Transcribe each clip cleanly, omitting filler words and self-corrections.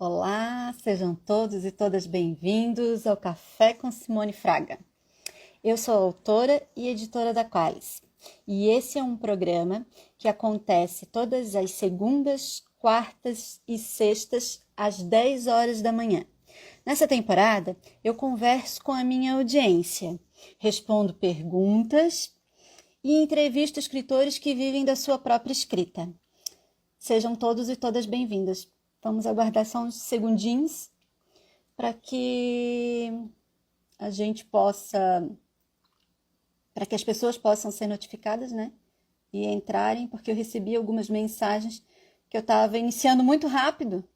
Olá, sejam todos e todas bem-vindos ao Café com Simone Fraga. Eu sou autora e editora da Qualis, e esse é um programa que acontece todas as segundas, quartas e sextas às 10 horas da manhã. Nessa temporada, eu converso com a minha audiência, respondo perguntas e entrevisto escritores que vivem da sua própria escrita. Sejam todos e todas bem-vindas. Vamos aguardar só uns segundinhos para que a gente possa, para que as pessoas possam ser notificadas, né? E entrarem, porque eu recebi algumas mensagens que eu estava iniciando muito rápido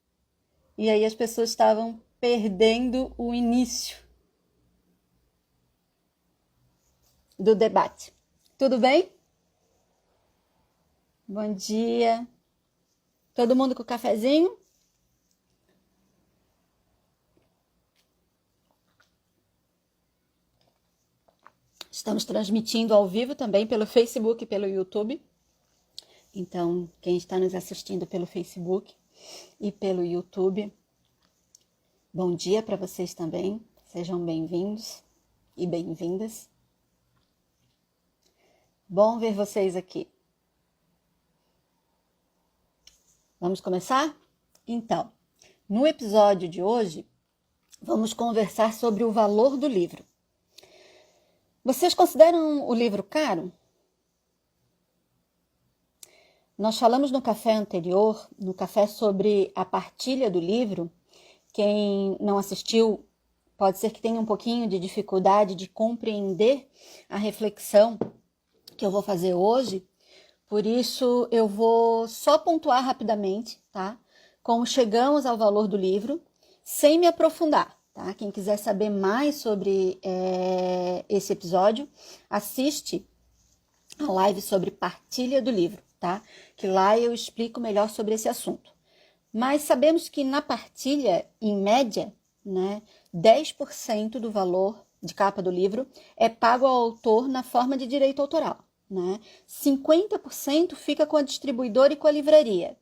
e aí as pessoas estavam perdendo o início do debate. Tudo bem? Bom dia. Todo mundo com cafezinho? Estamos transmitindo ao vivo também pelo Facebook e pelo YouTube. Então, quem está nos assistindo pelo Facebook e pelo YouTube, bom dia para vocês também. Sejam bem-vindos e bem-vindas. Bom ver vocês aqui. Vamos começar? Então, no episódio de hoje, vamos conversar sobre o valor do livro. Vocês consideram o livro caro? Nós falamos no café anterior, no café sobre a partilha do livro. Quem não assistiu, pode ser que tenha um pouquinho de dificuldade de compreender a reflexão que eu vou fazer hoje. Por isso, eu vou só pontuar rapidamente, tá? Como chegamos ao valor do livro, sem me aprofundar. Tá? Quem quiser saber mais sobre esse episódio, assiste a live sobre partilha do livro, tá? Que lá eu explico melhor sobre esse assunto. Mas sabemos que na partilha, em média, né, 10% do valor de capa do livro é pago ao autor na forma de direito autoral. Né? 50% fica com a distribuidora e com a livraria.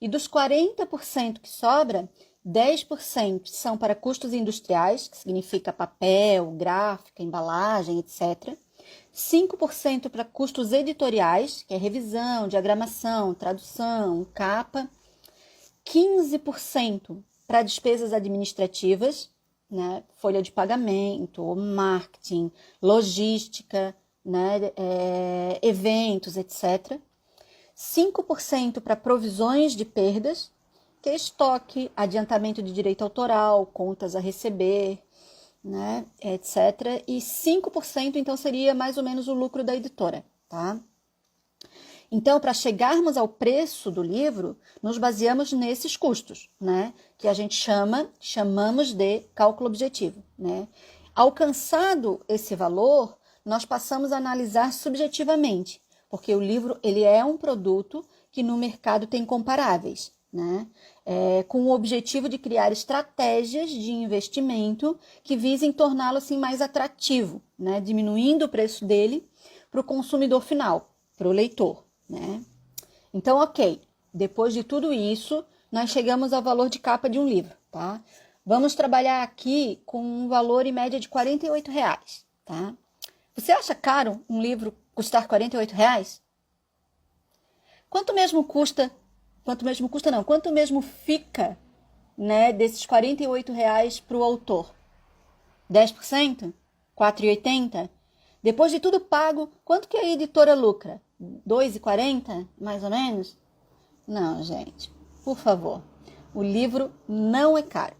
E dos 40% que sobra, 10% são para custos industriais, que significa papel, gráfica, embalagem, etc. 5% para custos editoriais, que é revisão, diagramação, tradução, capa. 15% para despesas administrativas, né? Folha de pagamento, marketing, logística, né? Eventos, etc. 5% para provisões de perdas, que é estoque, adiantamento de direito autoral, contas a receber, né, etc. E 5%, então, seria mais ou menos o lucro da editora, tá? Então, para chegarmos ao preço do livro, nos baseamos nesses custos, né, que a gente chamamos de cálculo objetivo, né? Alcançado esse valor, nós passamos a analisar subjetivamente, porque o livro ele é um produto que no mercado tem comparáveis, né? Com o objetivo de criar estratégias de investimento que visem torná-lo assim, mais atrativo, né? Diminuindo o preço dele para o consumidor final, para o leitor. Né? Então, ok, depois de tudo isso, nós chegamos ao valor de capa de um livro. Tá? Vamos trabalhar aqui com um valor em média de R$48. Tá? Você acha caro um livro custar R$48? Quanto mesmo fica, né, desses R$48 para o autor? 10%? R$4,80? Depois de tudo pago, quanto que a editora lucra? R$2,40, mais ou menos? Não, gente, por favor, o livro não é caro.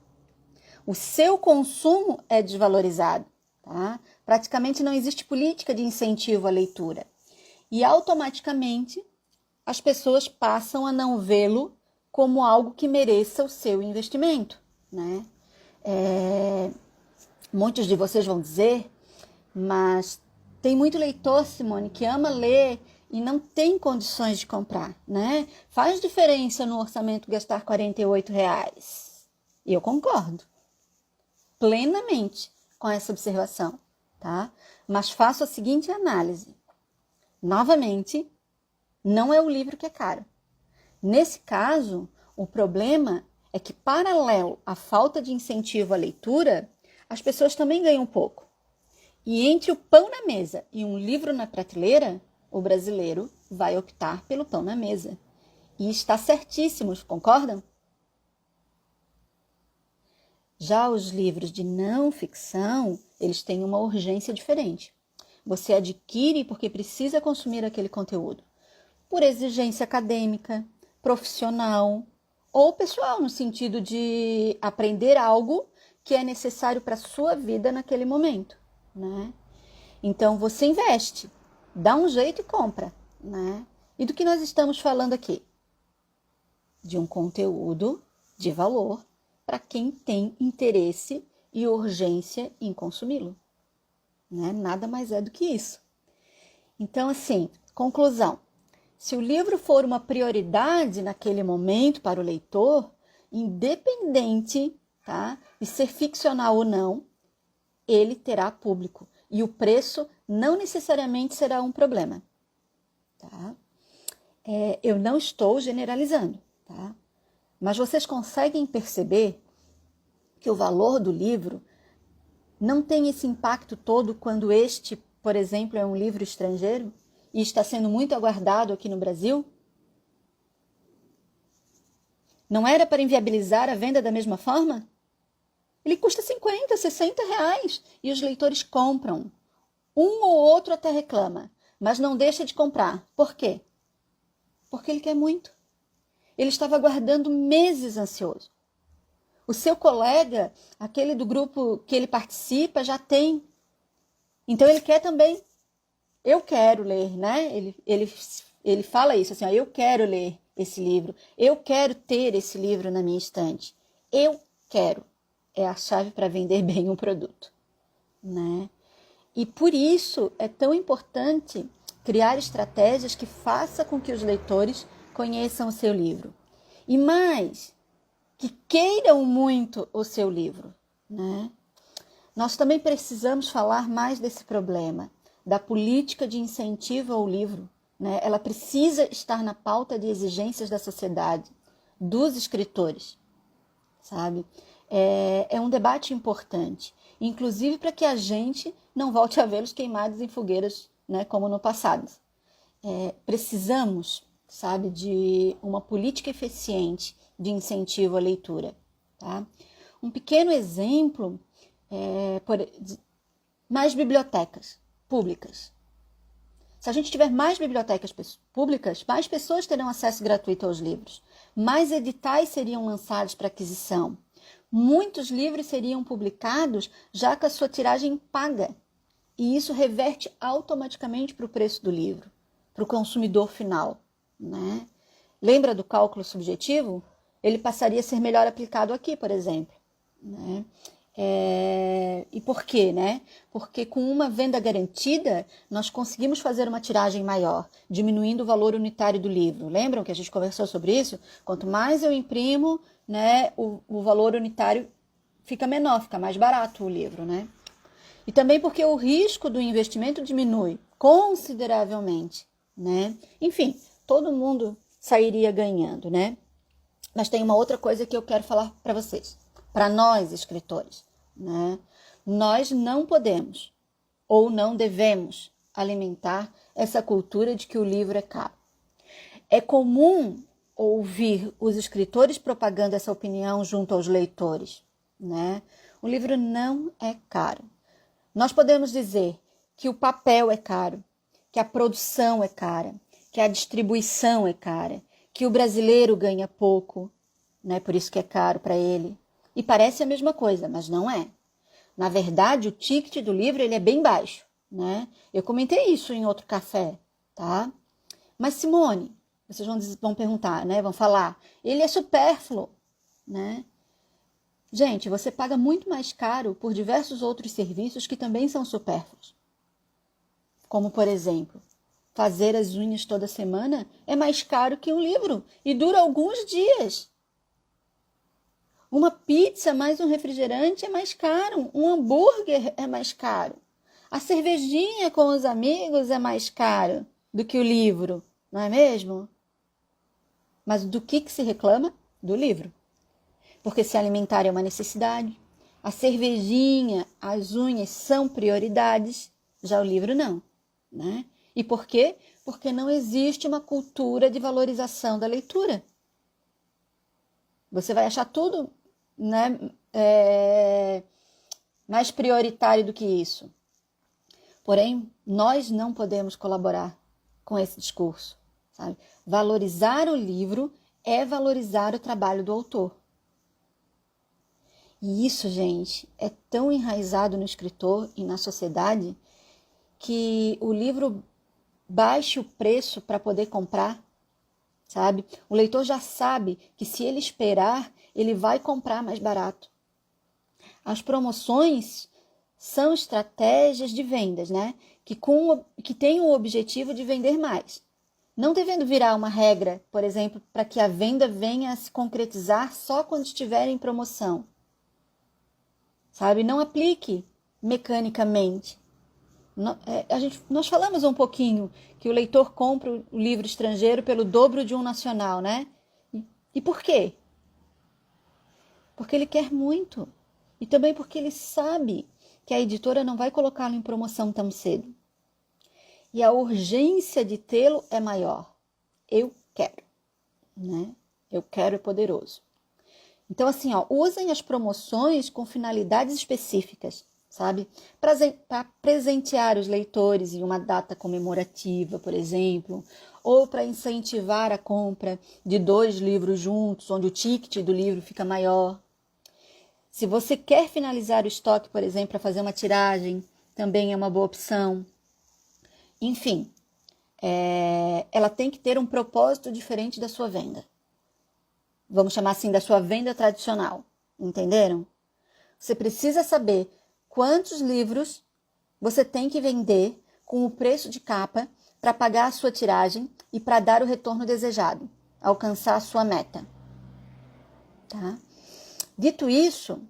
O seu consumo é desvalorizado, tá? Praticamente não existe política de incentivo à leitura. E automaticamente as pessoas passam a não vê-lo como algo que mereça o seu investimento, né? Muitos de vocês vão dizer, mas tem muito leitor, Simone, que ama ler e não tem condições de comprar, né? Faz diferença no orçamento gastar R$48. E eu concordo plenamente com essa observação, tá? Mas faço a seguinte análise. Novamente, não é o livro que é caro. Nesse caso, o problema é que, paralelo à falta de incentivo à leitura, as pessoas também ganham um pouco. E entre o pão na mesa e um livro na prateleira, o brasileiro vai optar pelo pão na mesa. E está certíssimo, concordam? Já os livros de não ficção, eles têm uma urgência diferente. Você adquire porque precisa consumir aquele conteúdo, por exigência acadêmica, profissional ou pessoal, no sentido de aprender algo que é necessário para a sua vida naquele momento, né? Então, você investe, dá um jeito e compra, né? E do que nós estamos falando aqui? De um conteúdo de valor para quem tem interesse e urgência em consumi-lo, né? Nada mais é do que isso. Então, assim, conclusão. Se o livro for uma prioridade naquele momento para o leitor, independente, tá, de ser ficcional ou não, ele terá público. E o preço não necessariamente será um problema. Tá? Eu não estou generalizando, tá? Mas vocês conseguem perceber que o valor do livro não tem esse impacto todo quando este, por exemplo, é um livro estrangeiro e está sendo muito aguardado aqui no Brasil? Não era para inviabilizar a venda da mesma forma? Ele custa 50, 60 reais e os leitores compram. Um ou outro até reclama, mas não deixa de comprar. Por quê? Porque ele quer muito. Ele estava aguardando meses ansioso. O seu colega, aquele do grupo que ele participa, já tem. Então ele quer também. Eu quero ler, né? Ele fala isso assim, ó, eu quero ler esse livro. Eu quero ter esse livro na minha estante. Eu quero. É a chave para vender bem um produto, né? E por isso é tão importante criar estratégias que façam com que os leitores conheçam o seu livro. E mais, que queiram muito o seu livro, né? Nós também precisamos falar mais desse problema, da política de incentivo ao livro, né? Ela precisa estar na pauta de exigências da sociedade, dos escritores, sabe? É um debate importante, inclusive para que a gente não volte a vê-los queimados em fogueiras, né, como no passado. Precisamos, sabe, de uma política eficiente de incentivo à leitura. Tá? Um pequeno exemplo mais bibliotecas públicas. Se a gente tiver mais bibliotecas públicas, mais pessoas terão acesso gratuito aos livros, mais editais seriam lançados para aquisição, muitos livros seriam publicados já com a sua tiragem paga, e isso reverte automaticamente para o preço do livro, para o consumidor final, né? Lembra do cálculo subjetivo? Ele passaria a ser melhor aplicado aqui, por exemplo, né? E por quê, né? Porque com uma venda garantida, nós conseguimos fazer uma tiragem maior, diminuindo o valor unitário do livro. Lembram que a gente conversou sobre isso? Quanto mais eu imprimo, né, o valor unitário fica menor, fica mais barato o livro, né? E também porque o risco do investimento diminui consideravelmente, né? Enfim, todo mundo sairia ganhando, né? Mas tem uma outra coisa que eu quero falar para vocês. Para nós, escritores, né? Nós não podemos ou não devemos alimentar essa cultura de que o livro é caro. É comum ouvir os escritores propagando essa opinião junto aos leitores, né? O livro não é caro. Nós podemos dizer que o papel é caro, que a produção é cara, que a distribuição é cara, que o brasileiro ganha pouco, né? Por isso que é caro para ele. E parece a mesma coisa, mas não é. Na verdade, o ticket do livro ele é bem baixo, né? Eu comentei isso em outro café, tá? Mas Simone, vocês vão perguntar, né? Vão falar, ele é supérfluo, né? Gente, você paga muito mais caro por diversos outros serviços que também são supérfluos. Como, por exemplo, fazer as unhas toda semana é mais caro que um livro e dura alguns dias. Uma pizza mais um refrigerante é mais caro. Um hambúrguer é mais caro. A cervejinha com os amigos é mais caro do que o livro, não é mesmo? Mas do que se reclama? Do livro. porque se alimentar é uma necessidade. A cervejinha, as unhas são prioridades, já o livro não, né? E por quê? Porque não existe uma cultura de valorização da leitura. Você vai achar tudo, né, mais prioritário do que isso. Porém, nós não podemos colaborar com esse discurso, sabe? Valorizar o livro é valorizar o trabalho do autor. E isso, gente, é tão enraizado no escritor e na sociedade que o livro baixe o preço para poder comprar, sabe? O leitor já sabe que se ele esperar, ele vai comprar mais barato. As promoções são estratégias de vendas, né? Que têm o objetivo de vender mais. Não devendo virar uma regra, por exemplo, para que a venda venha a se concretizar só quando estiver em promoção. Sabe? Não aplique mecanicamente. Nós falamos um pouquinho que o leitor compra o livro estrangeiro pelo dobro de um nacional, né? E por quê? Porque ele quer muito. E também porque ele sabe que a editora não vai colocá-lo em promoção tão cedo. E a urgência de tê-lo é maior. Eu quero, né? Eu quero é poderoso. Então, assim, usem as promoções com finalidades específicas, sabe? Para presentear os leitores em uma data comemorativa, por exemplo, ou para incentivar a compra de 2 livros juntos, onde o ticket do livro fica maior. Se você quer finalizar o estoque, por exemplo, para fazer uma tiragem, também é uma boa opção. Enfim, ela tem que ter um propósito diferente da sua venda. Vamos chamar assim, da sua venda tradicional. Entenderam? Você precisa saber quantos livros você tem que vender com o preço de capa para pagar a sua tiragem e para dar o retorno desejado, alcançar a sua meta. Tá? Dito isso,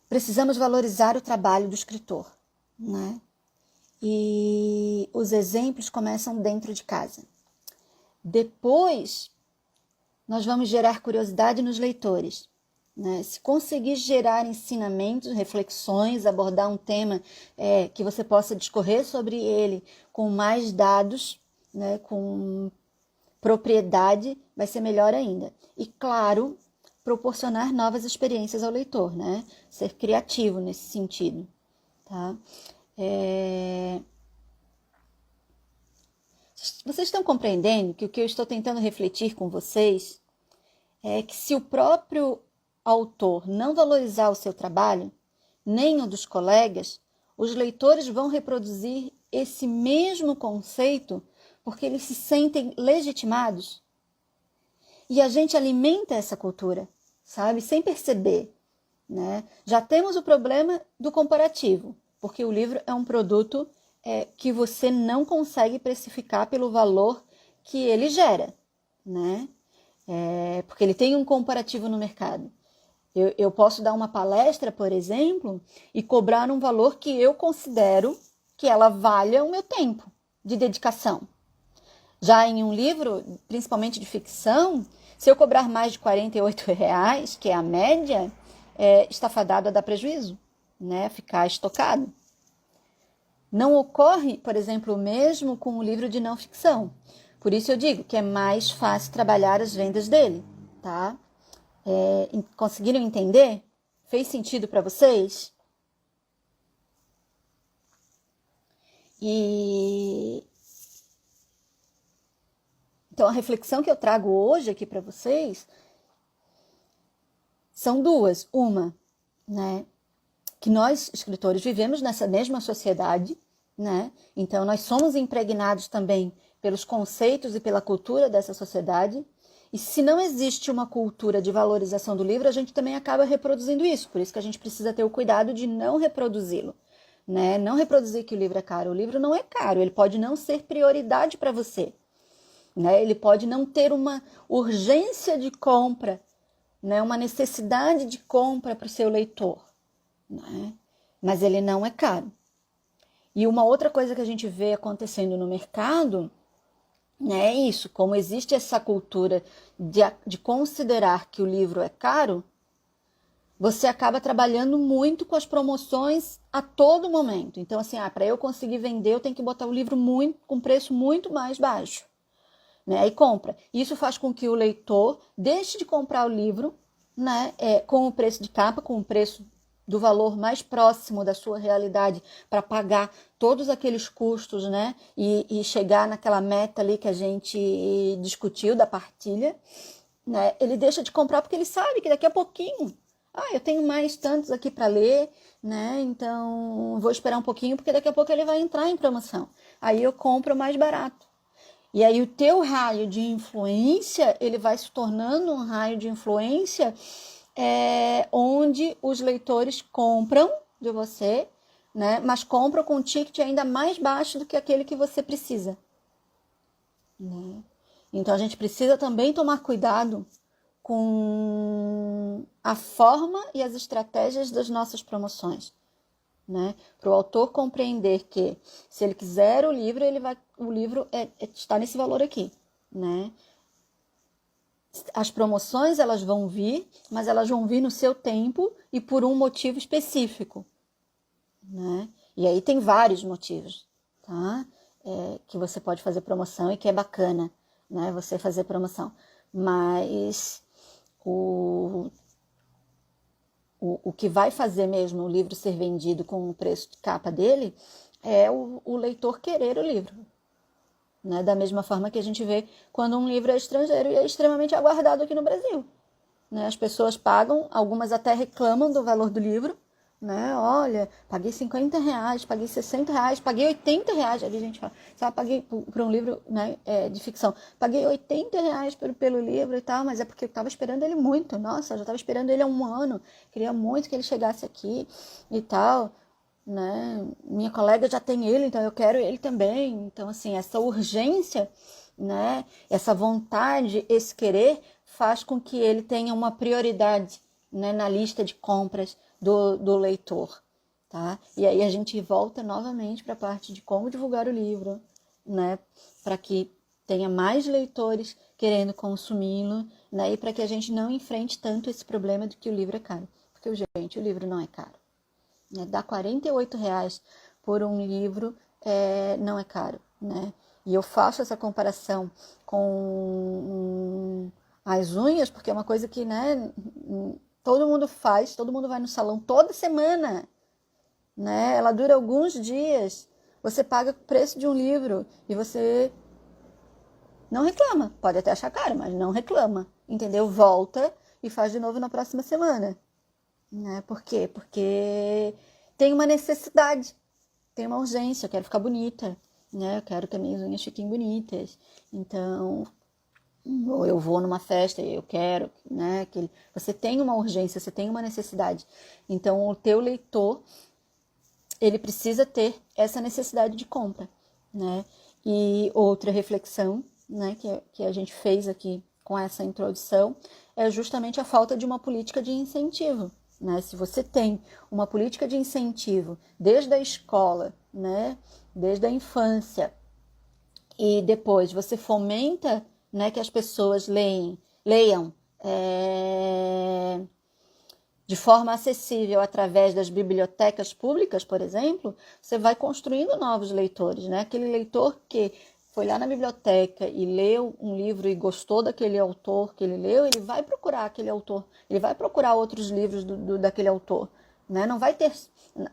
precisamos valorizar o trabalho do escritor, né? E os exemplos começam dentro de casa. Depois, nós vamos gerar curiosidade nos leitores, né? Se conseguir gerar ensinamentos, reflexões, abordar um tema que você possa discorrer sobre ele com mais dados, né? Com propriedade, vai ser melhor ainda. E, claro, proporcionar novas experiências ao leitor, né? Ser criativo nesse sentido, tá? Vocês estão compreendendo que o que eu estou tentando refletir com vocês é que se o próprio autor não valorizar o seu trabalho, nem o dos colegas, os leitores vão reproduzir esse mesmo conceito porque eles se sentem legitimados. E a gente alimenta essa cultura, sabe? Sem perceber, né? Já temos o problema do comparativo, porque o livro é um produto que você não consegue precificar pelo valor que ele gera, né? Porque ele tem um comparativo no mercado. Eu posso dar uma palestra, por exemplo, e cobrar um valor que eu considero que ela valha o meu tempo de dedicação. Já em um livro, principalmente de ficção, se eu cobrar mais de R$ 48, que é a média, está fadado a dar prejuízo, né? Ficar estocado. Não ocorre, por exemplo, o mesmo com o livro de não ficção. Por isso eu digo que é mais fácil trabalhar as vendas dele, tá? Conseguiram entender? Fez sentido para vocês? Então, a reflexão que eu trago hoje aqui para vocês são duas. Uma, né, que nós, escritores, vivemos nessa mesma sociedade, né? Então, nós somos impregnados também pelos conceitos e pela cultura dessa sociedade. E se não existe uma cultura de valorização do livro, a gente também acaba reproduzindo isso. Por isso que a gente precisa ter o cuidado de não reproduzi-lo, né? Não reproduzir que o livro é caro. O livro não é caro, ele pode não ser prioridade para você, né? Ele pode não ter uma urgência de compra, né? Uma necessidade de compra para o seu leitor, né? Mas ele não é caro. E uma outra coisa que a gente vê acontecendo no mercado É isso, como existe essa cultura de considerar que o livro é caro, você acaba trabalhando muito com as promoções a todo momento. Então, assim, para eu conseguir vender, eu tenho que botar o livro com preço muito mais baixo. Né? Aí compra. Isso faz com que o leitor deixe de comprar o livro, né, com o preço de capa, com o preço do valor mais próximo da sua realidade, para pagar todos aqueles custos, né, e chegar naquela meta ali que a gente discutiu da partilha. Né? Ele deixa de comprar porque ele sabe que daqui a pouquinho, eu tenho mais tantos aqui para ler, né? Então vou esperar um pouquinho porque daqui a pouco ele vai entrar em promoção. Aí eu compro mais barato. E aí o teu raio de influência, ele vai se tornando um raio de influência onde os leitores compram de você, né? Mas compram com um ticket ainda mais baixo do que aquele que você precisa. Né? Então a gente precisa também tomar cuidado com a forma e as estratégias das nossas promoções. Né? Para o autor compreender que, se ele quiser o livro, o livro está nesse valor aqui. Né? As promoções elas vão vir, mas elas vão vir no seu tempo e por um motivo específico. Né? E aí tem vários motivos, tá? Que você pode fazer promoção e que é bacana, né? Você fazer promoção. Mas o que vai fazer mesmo o livro ser vendido com o preço de capa dele é o leitor querer o livro. Né? Da mesma forma que a gente vê quando um livro é estrangeiro e é extremamente aguardado aqui no Brasil. Né? As pessoas pagam, algumas até reclamam do valor do livro. Né? Olha, paguei R$50, paguei R$60, paguei R$80. Ali a gente fala, sabe, paguei por um livro, né, de ficção. Paguei R$80 pelo livro e tal, mas é porque eu estava esperando ele muito. Nossa, eu já estava esperando ele há um ano. Queria muito que ele chegasse aqui e tal. Né? Minha colega já tem ele, então eu quero ele também. Então, assim, essa urgência, né, essa vontade, esse querer, faz com que ele tenha uma prioridade, né, na lista de compras do leitor, tá? E aí a gente volta novamente para a parte de como divulgar o livro, né? Para que tenha mais leitores querendo consumi-lo, né? E para que a gente não enfrente tanto esse problema de que o livro é caro. Porque, gente, o livro não é caro. Né? Dar R$48 por um livro não é caro, né? E eu faço essa comparação com as unhas, porque é uma coisa que, né, todo mundo faz, todo mundo vai no salão toda semana, né? Ela dura alguns dias, você paga o preço de um livro e você não reclama. Pode até achar caro, mas não reclama, entendeu? Volta e faz de novo na próxima semana. Né? Por quê? Porque tem uma necessidade, tem uma urgência, eu quero ficar bonita, né? Eu quero que as minhas unhas fiquem bonitas. Então, ou eu vou numa festa e eu quero, né? Que você tem uma urgência, você tem uma necessidade. Então, o teu leitor, ele precisa ter essa necessidade de compra, né? E outra reflexão, né, que a gente fez aqui com essa introdução, é justamente a falta de uma política de incentivo. Né? Se você tem uma política de incentivo desde a escola, né, desde a infância, e depois você fomenta, né, que as pessoas leiam de forma acessível através das bibliotecas públicas, por exemplo, você vai construindo novos leitores. Né? Aquele leitor que foi lá na biblioteca e leu um livro e gostou daquele autor que ele leu, ele vai procurar aquele autor, ele vai procurar outros livros daquele autor. Né? Não vai ter,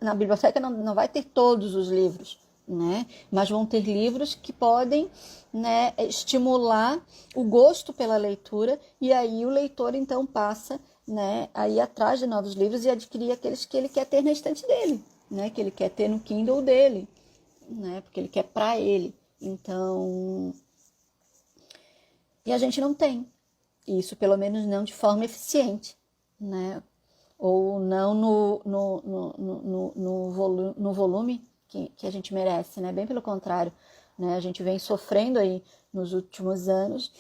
na biblioteca não vai ter todos os livros, né? Mas vão ter livros que podem, né, estimular o gosto pela leitura, e aí o leitor então passa, né, a ir atrás de novos livros e adquirir aqueles que ele quer ter na estante dele, né, que ele quer ter no Kindle dele, né, porque ele quer para ele. Então, e a gente não tem isso, pelo menos não de forma eficiente, né, ou não no volume que a gente merece, né, bem pelo contrário, né, a gente vem sofrendo aí nos últimos anos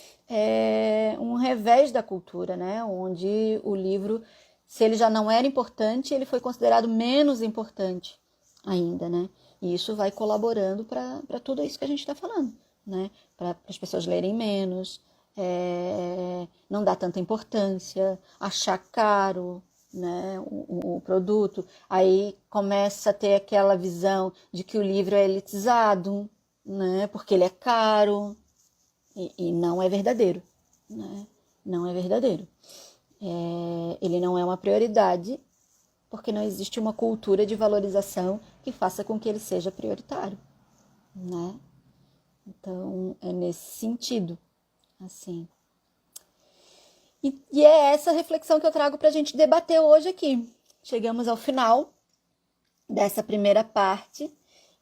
um revés da cultura, né, onde o livro, se ele já não era importante, ele foi considerado menos importante ainda, né, e isso vai colaborando para tudo isso que a gente está falando, né? Para as pessoas lerem menos, não dar tanta importância, achar caro, né, o produto. Aí começa a ter aquela visão de que o livro é elitizado, né, porque ele é caro, e não é verdadeiro, né? Não é verdadeiro. Ele não é uma prioridade, porque não existe uma cultura de valorização que faça com que ele seja prioritário, né? Então, é nesse sentido, assim. E é essa reflexão que eu trago para a gente debater hoje aqui. Chegamos ao final dessa primeira parte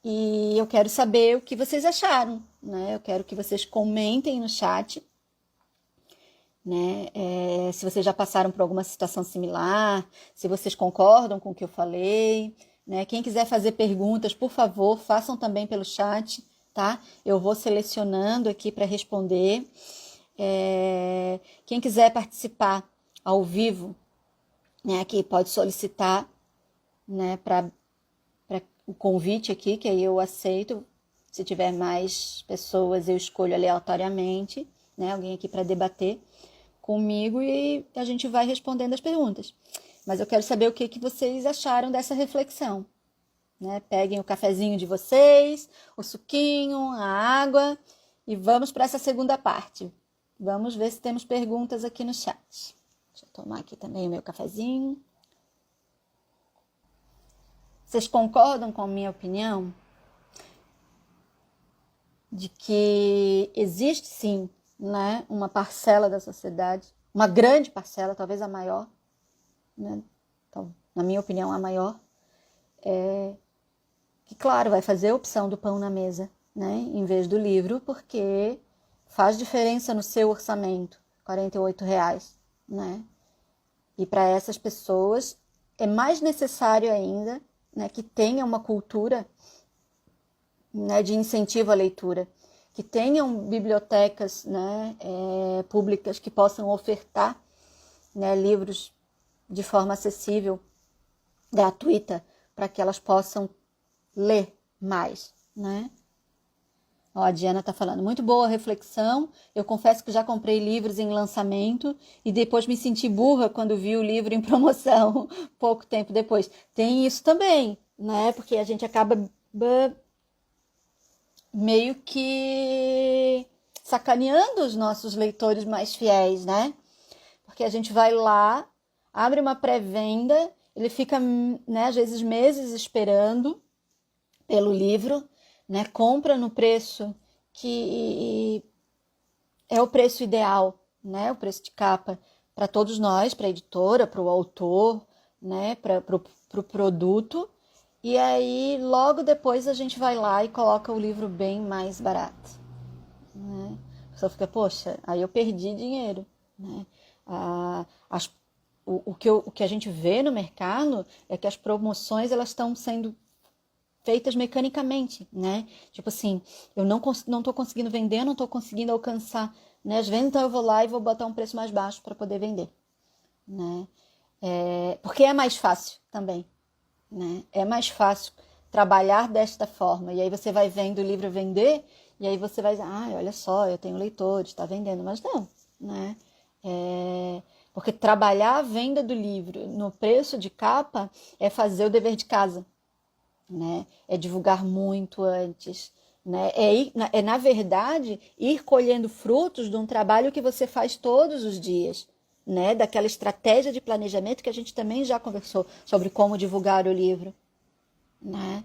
e eu quero saber o que vocês acharam, né? Eu quero que vocês comentem no chat, né? Se vocês já passaram por alguma situação similar, se vocês concordam com o que eu falei, né? Quem quiser fazer perguntas, por favor, façam também pelo chat, tá? Eu vou selecionando aqui para responder. Quem quiser participar ao vivo, né, aqui pode solicitar, né, para o convite aqui, que aí eu aceito. Se tiver mais pessoas, eu escolho aleatoriamente, né, alguém aqui para debater comigo e a gente vai respondendo as perguntas. Mas eu quero saber o que vocês acharam dessa reflexão, né? Peguem o cafezinho de vocês, o suquinho, a água e vamos para essa segunda parte. Vamos ver se temos perguntas aqui no chat. Deixa eu tomar aqui também o meu cafezinho. Vocês concordam com a minha opinião de que existe sim, né, uma parcela da sociedade, uma grande parcela, talvez a maior, né, então, na minha opinião a maior, que claro, vai fazer a opção do pão na mesa, né, em vez do livro, porque faz diferença no seu orçamento, R$ 48, né? E para essas pessoas é mais necessário ainda, né, que tenha uma cultura, né, de incentivo à leitura, que tenham bibliotecas, né, públicas que possam ofertar, né, livros de forma acessível, gratuita, para que elas possam ler mais, né? Ó, a Diana está falando, muito boa reflexão. Eu confesso que já comprei livros em lançamento e depois me senti burra quando vi o livro em promoção, pouco tempo depois. Tem isso também, né? Porque a gente acaba meio que sacaneando os nossos leitores mais fiéis, né? Porque a gente vai lá, abre uma pré-venda, ele fica, né, às vezes meses esperando pelo livro, né, compra no preço que é o preço ideal, né, o preço de capa para todos nós, para a editora, para o autor, né, para o produto, e aí logo depois a gente vai lá e coloca o livro bem mais barato, né? A pessoa fica, poxa, aí eu perdi dinheiro, né? O que a gente vê no mercado é que as promoções elas estão sendo feitas mecanicamente, né? Tipo assim, eu não tô conseguindo vender, não tô conseguindo alcançar, né, as vendas, então eu vou lá e vou botar um preço mais baixo para poder vender, né? Porque é mais fácil também, né? É mais fácil trabalhar desta forma. E aí você vai vendo o livro vender, e aí você vai dizer, olha só, eu tenho leitores, está vendendo, mas não, né? Porque trabalhar a venda do livro no preço de capa é fazer o dever de casa, né? É divulgar muito antes, né? Na verdade, ir colhendo frutos de um trabalho que você faz todos os dias, né? Daquela estratégia de planejamento que a gente também já conversou sobre como divulgar o livro, né?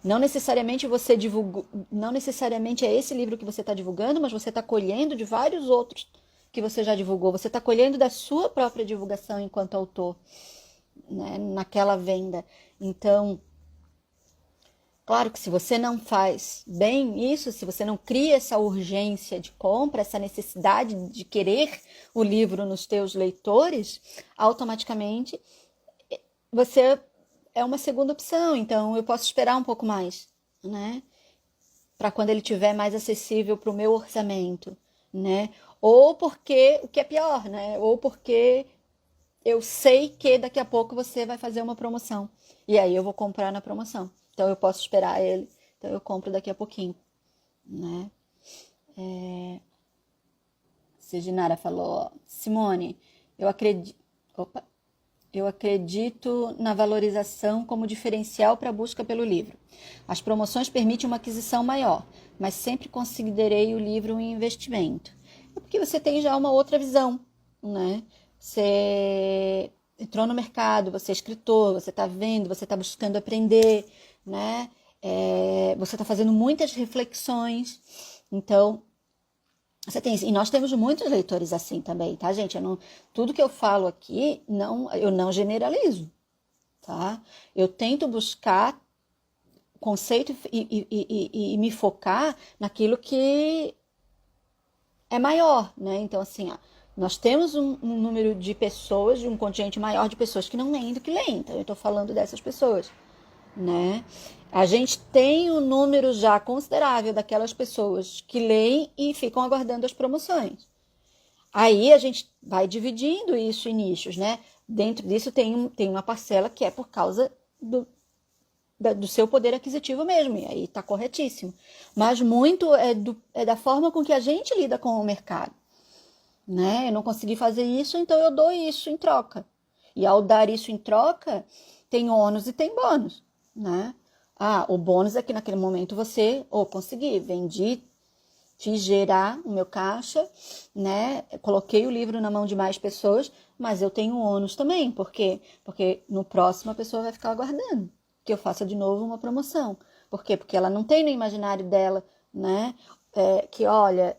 Não necessariamente você divulga, não necessariamente é esse livro que você está divulgando, mas você está colhendo de vários outros que você já divulgou. Você está colhendo da sua própria divulgação enquanto autor, né, naquela venda. Então, claro que se você não faz bem isso, se você não cria essa urgência de compra, essa necessidade de querer o livro nos teus leitores, automaticamente você é uma segunda opção. Então, eu posso esperar um pouco mais, né? Para quando ele tiver mais acessível para o meu orçamento, né? Ou porque, o que é pior, né? Ou porque eu sei que daqui a pouco você vai fazer uma promoção. E aí eu vou comprar na promoção. Então eu posso esperar ele. Então eu compro daqui a pouquinho, né? Seginara falou, Simone, eu acredito na valorização como diferencial para a busca pelo livro. As promoções permitem uma aquisição maior, mas sempre considerei o livro um investimento. É porque você tem já uma outra visão, né? Você entrou no mercado, você é escritor, você está vendo, você está buscando aprender, né? Você está fazendo muitas reflexões. Então, você tem, e nós temos muitos leitores assim também, tá, gente? Tudo que eu falo aqui, eu não generalizo, tá? Eu tento buscar conceito e me focar naquilo que é maior, né? Então, assim, nós temos um número de pessoas, de um contingente maior de pessoas que não leem do que leem. Então, eu estou falando dessas pessoas, né? A gente tem um número já considerável daquelas pessoas que leem e ficam aguardando as promoções. Aí a gente vai dividindo isso em nichos, né? Dentro disso tem uma parcela que é por causa do seu poder aquisitivo mesmo, e aí está corretíssimo. Mas muito é da forma com que a gente lida com o mercado, né? Eu não consegui fazer isso, então eu dou isso em troca. E ao dar isso em troca, tem ônus e tem bônus, né? O bônus é que naquele momento você, consegui, vendi, fiz gerar o meu caixa, né? Coloquei o livro na mão de mais pessoas, mas eu tenho ônus também. Por quê? Porque no próximo a pessoa vai ficar aguardando que eu faça de novo uma promoção. Por quê? Porque ela não tem no imaginário dela, né? Que, olha,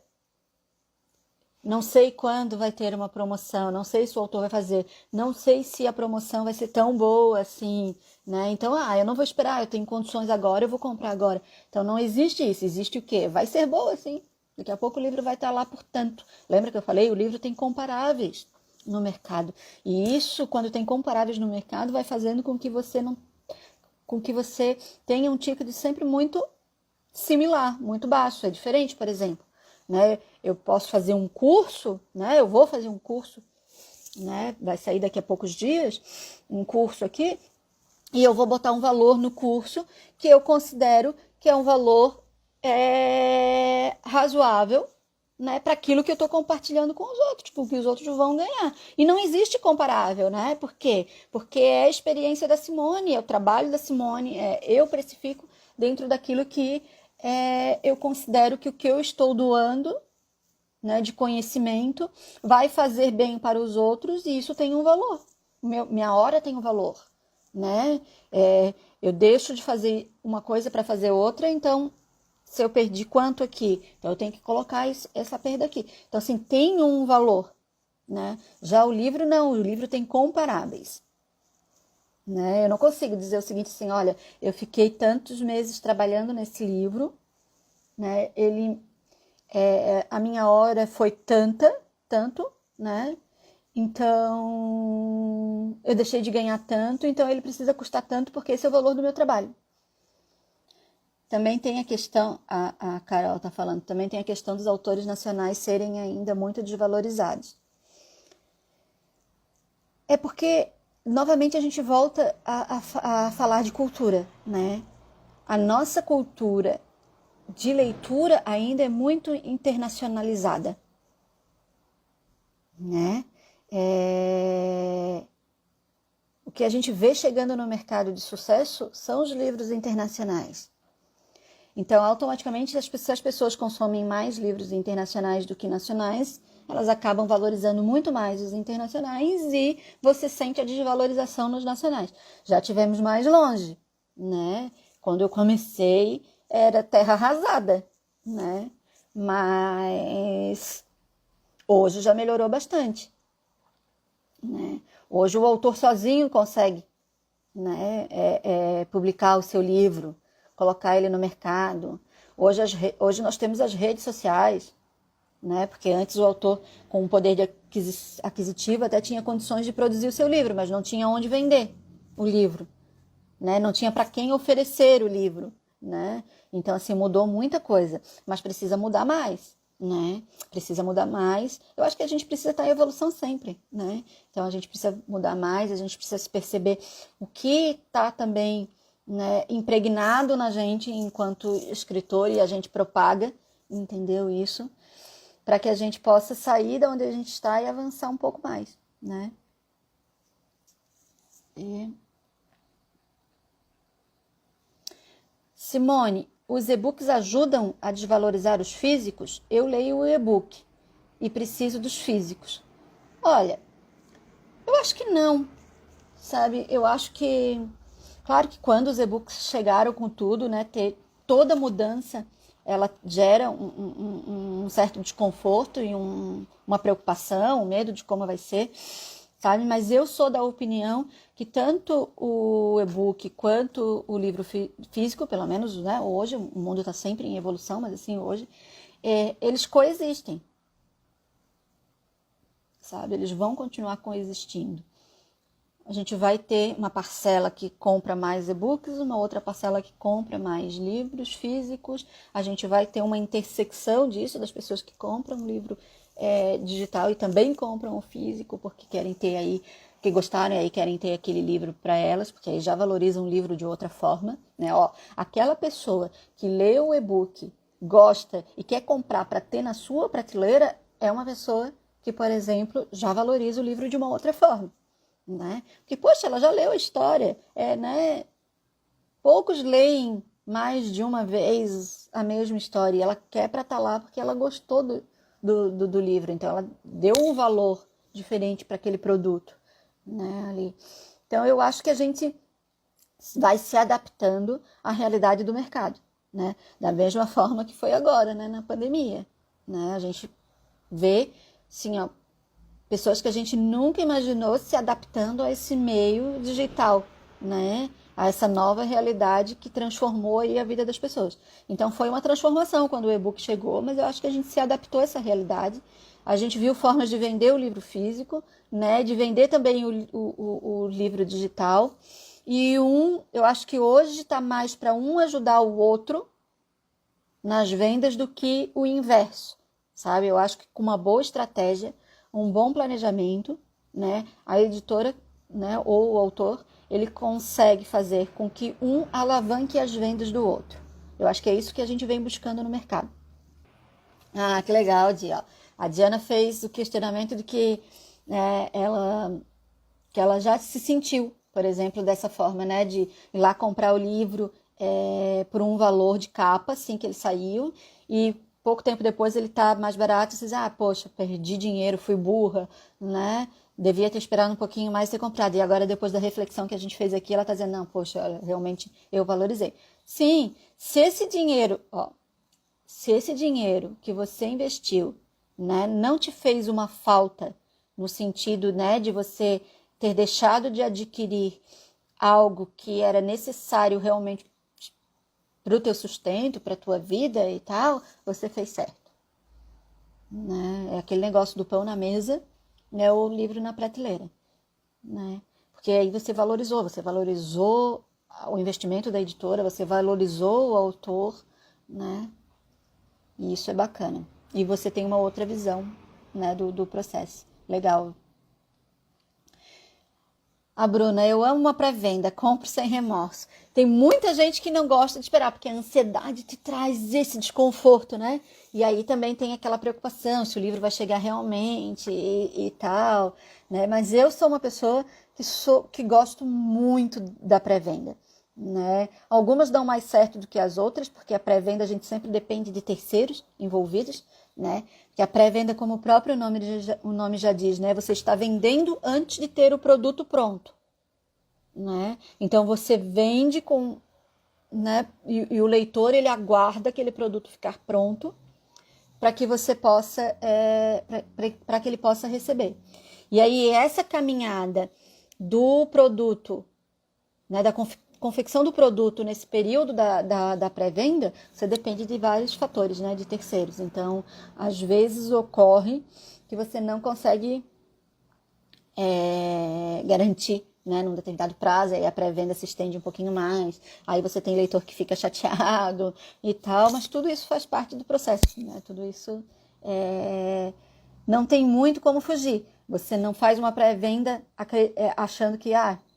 não sei quando vai ter uma promoção, não sei se o autor vai fazer, não sei se a promoção vai ser tão boa assim, né? Então, eu não vou esperar, eu tenho condições agora, eu vou comprar agora. Então, não existe isso, existe o quê? Vai ser boa, sim. Daqui a pouco o livro vai estar lá por tanto. Lembra que eu falei? O livro tem comparáveis no mercado. E isso, quando tem comparáveis no mercado, vai fazendo com que você tenha um ticket sempre muito similar, muito baixo. É diferente, por exemplo, né? Eu posso fazer um curso, né? Eu vou fazer um curso, né? Vai sair daqui a poucos dias, um curso aqui, e eu vou botar um valor no curso que eu considero que é um valor razoável, né, para aquilo que eu estou compartilhando com os outros, porque os outros vão ganhar. E não existe comparável, né? Por quê? Porque é a experiência da Simone, é o trabalho da Simone, eu precifico dentro daquilo que eu considero que o que eu estou doando, né, de conhecimento vai fazer bem para os outros e isso tem um valor. Minha hora tem um valor, né? Eu deixo de fazer uma coisa para fazer outra, então se eu perdi quanto aqui, então eu tenho que colocar essa perda aqui. Então, assim, tem um valor, né? Já o livro não, o livro tem comparáveis, né? Eu não consigo dizer o seguinte assim, olha, eu fiquei tantos meses trabalhando nesse livro, né? A minha hora foi tanto, né? Então, eu deixei de ganhar tanto, então ele precisa custar tanto porque esse é o valor do meu trabalho. Também tem a questão, a Carol está falando, também tem a questão dos autores nacionais serem ainda muito desvalorizados. É porque, novamente, a gente volta a falar de cultura, né? A nossa cultura de leitura ainda é muito internacionalizada, né? O que a gente vê chegando no mercado de sucesso são os livros internacionais. Então, automaticamente, se as pessoas consomem mais livros internacionais do que nacionais, elas acabam valorizando muito mais os internacionais e você sente a desvalorização nos nacionais. Já tivemos mais longe, né? Quando eu comecei, era terra arrasada, né? Mas hoje já melhorou bastante, né? Hoje o autor sozinho consegue, né, publicar o seu livro, colocar ele no mercado. Hoje nós temos as redes sociais, né? Porque antes o autor, com um poder de aquisitivo, até tinha condições de produzir o seu livro, mas não tinha onde vender o livro, né? Não tinha para quem oferecer o livro, né? Então, assim, mudou muita coisa, mas precisa mudar mais, né? Precisa mudar mais. Eu acho que a gente precisa estar em evolução sempre, né? Então, a gente precisa mudar mais, a gente precisa se perceber o que está também, né, impregnado na gente enquanto escritor e a gente propaga, entendeu isso? Para que a gente possa sair da onde a gente está e avançar um pouco mais, né? Simone, os e-books ajudam a desvalorizar os físicos? Eu leio o e-book e preciso dos físicos. Olha, eu acho que não, sabe? Eu acho que, claro que quando os e-books chegaram com tudo, né, ter toda mudança, ela gera um certo desconforto e uma preocupação, um medo de como vai ser, sabe? Mas eu sou da opinião que tanto o e-book quanto o livro físico, pelo menos, né, hoje, o mundo está sempre em evolução, mas assim, hoje, eles coexistem, sabe? Eles vão continuar coexistindo. A gente vai ter uma parcela que compra mais e-books, uma outra parcela que compra mais livros físicos. A gente vai ter uma intersecção disso, das pessoas que compram um livro digital e também compram o físico, porque querem ter aí, que gostaram e aí querem ter aquele livro para elas, porque aí já valorizam o livro de outra forma, né? Ó, aquela pessoa que lê o e-book, gosta e quer comprar para ter na sua prateleira, é uma pessoa que, por exemplo, já valoriza o livro de uma outra forma. Né? Porque, poxa, ela já leu a história, né? Poucos leem mais de uma vez a mesma história e ela quer para estar lá porque ela gostou do livro, então ela deu um valor diferente para aquele produto, né? Ali. Então eu acho que a gente vai se adaptando à realidade do mercado, né? Da mesma forma que foi agora, né? Na pandemia, né? A gente vê, sim, ó, pessoas que a gente nunca imaginou se adaptando a esse meio digital, né? A essa nova realidade que transformou aí a vida das pessoas. Então foi uma transformação quando o e-book chegou, mas eu acho que a gente se adaptou a essa realidade. A gente viu formas de vender o livro físico, né? De vender também o livro digital. E eu acho que hoje está mais para um ajudar o outro nas vendas do que o inverso, sabe? Eu acho que com uma boa estratégia, um bom planejamento, né, a editora, né, ou o autor, ele consegue fazer com que um alavanque as vendas do outro. Eu acho que é isso que a gente vem buscando no mercado. Ah, que legal, Dia. A Diana fez o questionamento de que ela já se sentiu, por exemplo, dessa forma, né, de ir lá comprar o livro por um valor de capa, assim que ele saiu, e pouco tempo depois ele tá mais barato, você diz, poxa, perdi dinheiro, fui burra, né? Devia ter esperado um pouquinho mais e ter comprado. E agora, depois da reflexão que a gente fez aqui, ela tá dizendo, não, poxa, olha, realmente eu valorizei. Sim, se esse dinheiro que você investiu, né, não te fez uma falta, no sentido, né, de você ter deixado de adquirir algo que era necessário realmente para o teu sustento, para a tua vida e tal, você fez certo. Né? É aquele negócio do pão na mesa, né, ou o livro na prateleira. Né? Porque aí você valorizou o investimento da editora, você valorizou o autor, né? E isso é bacana. E você tem uma outra visão, né, do processo. Legal. A Bruna, eu amo uma pré-venda, compro sem remorso. Tem muita gente que não gosta de esperar, porque a ansiedade te traz esse desconforto, né? E aí também tem aquela preocupação se o livro vai chegar realmente e tal, né? Mas eu sou uma pessoa que gosto muito da pré-venda, né? Algumas dão mais certo do que as outras, porque a pré-venda a gente sempre depende de terceiros envolvidos, né? Que a pré-venda, como o próprio nome já diz, né? Você está vendendo antes de ter o produto pronto, né? Então você vende com, né? E o leitor ele aguarda aquele produto ficar pronto para que você possa, para que ele possa receber. E aí essa caminhada do produto, né? Da confecção do produto nesse período da pré-venda, você depende de vários fatores, né, de terceiros. Então, às vezes ocorre que você não consegue garantir, né, num determinado prazo, aí a pré-venda se estende um pouquinho mais, aí você tem leitor que fica chateado e tal, mas tudo isso faz parte do processo, né, tudo isso não tem muito como fugir. Você não faz uma pré-venda achando que,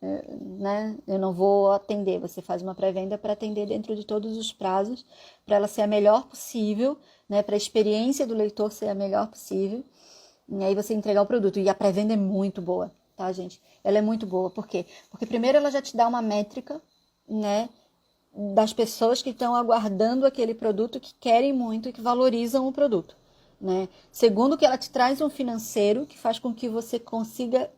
né, eu não vou atender. Você faz uma pré-venda para atender dentro de todos os prazos, para ela ser a melhor possível, né, para a experiência do leitor ser a melhor possível, e aí você entregar o produto. E a pré-venda é muito boa, tá, gente? Ela é muito boa. Por quê? Porque primeiro ela já te dá uma métrica, né, das pessoas que estão aguardando aquele produto, que querem muito e que valorizam o produto, né? Segundo, que ela te traz um financeiro que faz com que você consiga,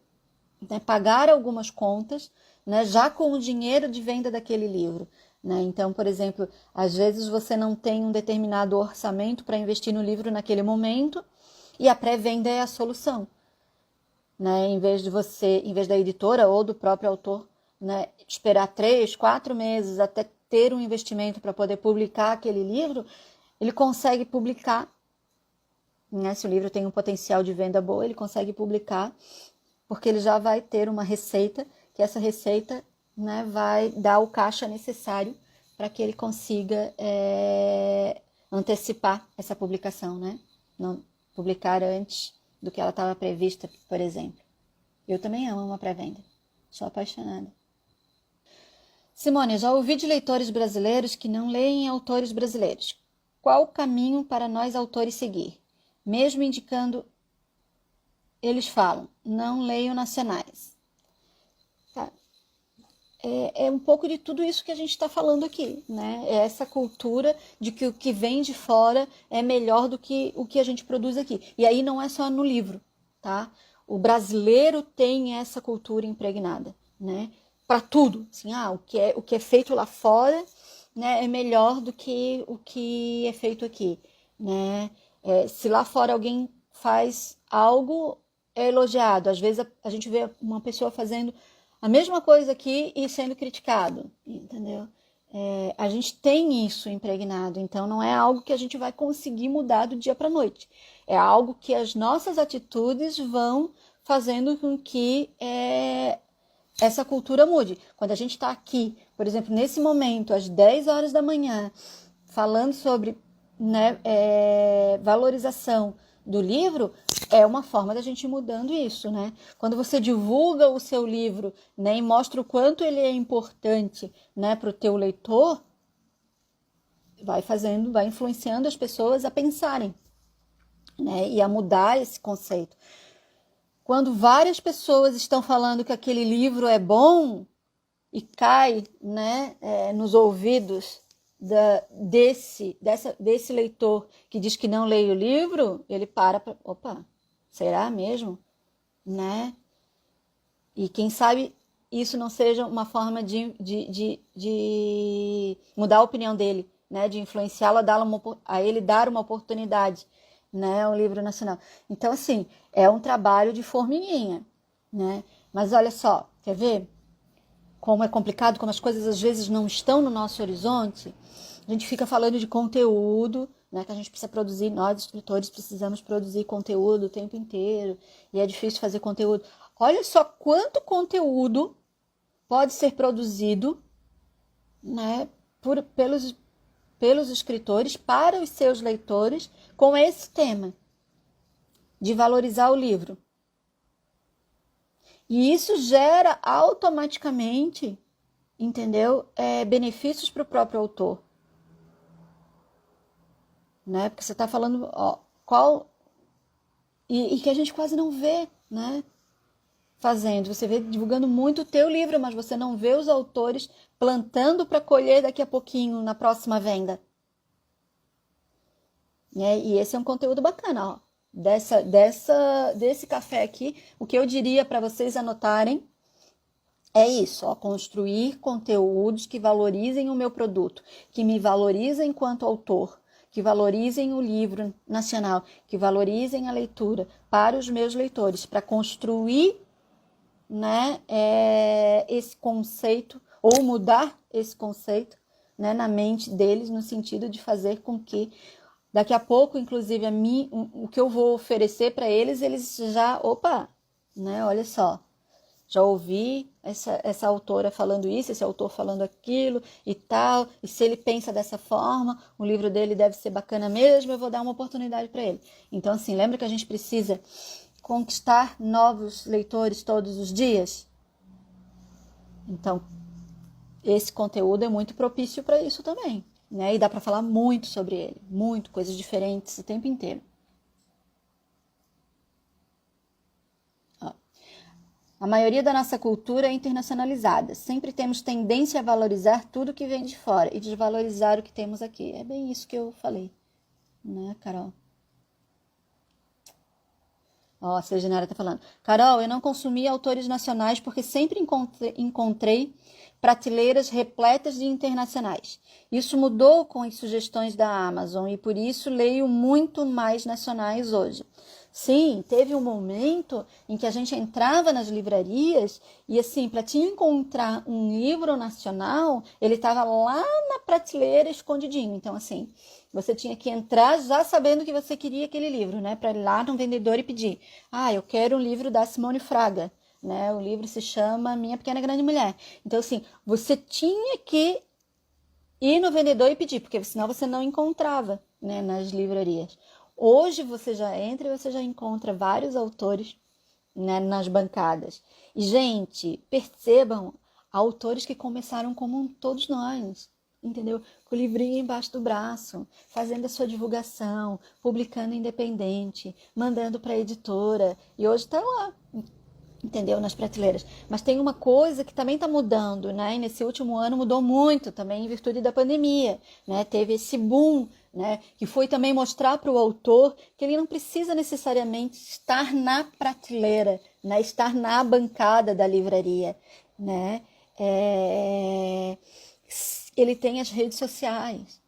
né, pagar algumas contas, né, já com o dinheiro de venda daquele livro, né? Então, por exemplo, às vezes você não tem um determinado orçamento para investir no livro naquele momento, e a pré-venda é a solução, né? Em vez da editora ou do próprio autor, né, esperar 3, 4 meses até ter um investimento para poder publicar aquele livro, ele consegue publicar, né? Se o livro tem um potencial de venda boa, ele consegue publicar, porque ele já vai ter uma receita, que essa receita, né, vai dar o caixa necessário para que ele consiga antecipar essa publicação, né? Não publicar antes do que ela estava prevista, por exemplo. Eu também amo uma pré-venda, sou apaixonada. Simone, já ouvi de leitores brasileiros que não leem autores brasileiros. Qual o caminho para nós autores seguir? Mesmo indicando, eles falam, não leio nacionais. Tá. É um pouco de tudo isso que a gente está falando aqui, né? É essa cultura de que o que vem de fora é melhor do que o que a gente produz aqui. E aí não é só no livro, tá? O brasileiro tem essa cultura impregnada, né? Para tudo, assim, o que é feito lá fora, né, é melhor do que o que é feito aqui, né? Se lá fora alguém faz algo, é elogiado. Às vezes a gente vê uma pessoa fazendo a mesma coisa aqui e sendo criticado, entendeu? A gente tem isso impregnado, então não é algo que a gente vai conseguir mudar do dia para a noite. É algo que as nossas atitudes vão fazendo com que essa cultura mude. Quando a gente está aqui, por exemplo, nesse momento, às 10 horas da manhã, falando sobre, né, valorização do livro, é uma forma da gente ir mudando isso, né? Quando você divulga o seu livro, né, e mostra o quanto ele é importante, né, para o teu leitor, vai influenciando as pessoas a pensarem, né, e a mudar esse conceito. Quando várias pessoas estão falando que aquele livro é bom e cai, né, nos ouvidos desse leitor que diz que não leia o livro, ele opa, será mesmo? Né? E quem sabe isso não seja uma forma de mudar a opinião dele, né? De influenciá-lo a ele dar uma oportunidade, né? Ao livro nacional. Então, assim, é um trabalho de formiguinha, né? Mas olha só, quer ver como é complicado, como as coisas às vezes não estão no nosso horizonte? A gente fica falando de conteúdo, né, que a gente precisa produzir, nós escritores precisamos produzir conteúdo o tempo inteiro, e é difícil fazer conteúdo. Olha só quanto conteúdo pode ser produzido, né, pelos escritores para os seus leitores com esse tema de valorizar o livro. E isso gera automaticamente, entendeu? Benefícios para o próprio autor. Né? Porque você está falando e que a gente quase não vê, né? Fazendo. Você vê divulgando muito o teu livro, mas você não vê os autores plantando para colher daqui a pouquinho na próxima venda. E esse é um conteúdo bacana, ó. Desse café aqui, o que eu diria para vocês anotarem é isso, ó, construir conteúdos que valorizem o meu produto, que me valorizem enquanto autor, que valorizem o livro nacional, que valorizem a leitura para os meus leitores, para construir, né, esse conceito, ou mudar esse conceito, né, na mente deles, no sentido de fazer com que daqui a pouco, inclusive, o que eu vou oferecer para eles, eles já, né, olha só, já ouvi essa autora falando isso, esse autor falando aquilo e tal, e se ele pensa dessa forma, o livro dele deve ser bacana mesmo, eu vou dar uma oportunidade para ele. Então, assim, lembra que a gente precisa conquistar novos leitores todos os dias? Então, esse conteúdo é muito propício para isso também, né? E dá para falar muito sobre ele, muito, coisas diferentes o tempo inteiro. Ó. A maioria da nossa cultura é internacionalizada. Sempre temos tendência a valorizar tudo que vem de fora e desvalorizar o que temos aqui. É bem isso que eu falei, né, Carol? Ó, a Serginara tá falando. Carol, eu não consumi autores nacionais porque sempre encontrei prateleiras repletas de internacionais. Isso mudou com as sugestões da Amazon e por isso leio muito mais nacionais hoje. Sim, teve um momento em que a gente entrava nas livrarias e assim, para te encontrar um livro nacional, ele estava lá na prateleira escondidinho. Então assim, você tinha que entrar já sabendo que você queria aquele livro, né? Para ir lá no vendedor e pedir. Ah, eu quero um livro da Simone Fraga, né? O livro se chama Minha Pequena Grande Mulher. Então, assim, você tinha que ir no vendedor e pedir, porque senão você não encontrava, né, nas livrarias. Hoje você já entra e você já encontra vários autores, né, nas bancadas. E, gente, percebam, autores que começaram como todos nós, entendeu? Com o livrinho embaixo do braço, fazendo a sua divulgação, publicando independente, mandando para a editora. E hoje está lá, entendeu? Nas prateleiras. Mas tem uma coisa que também está mudando, né? E nesse último ano mudou muito também em virtude da pandemia, né? Teve esse boom, né? Que foi também mostrar para o autor que ele não precisa necessariamente estar na prateleira, né? Estar na bancada da livraria, né? Ele tem as redes sociais,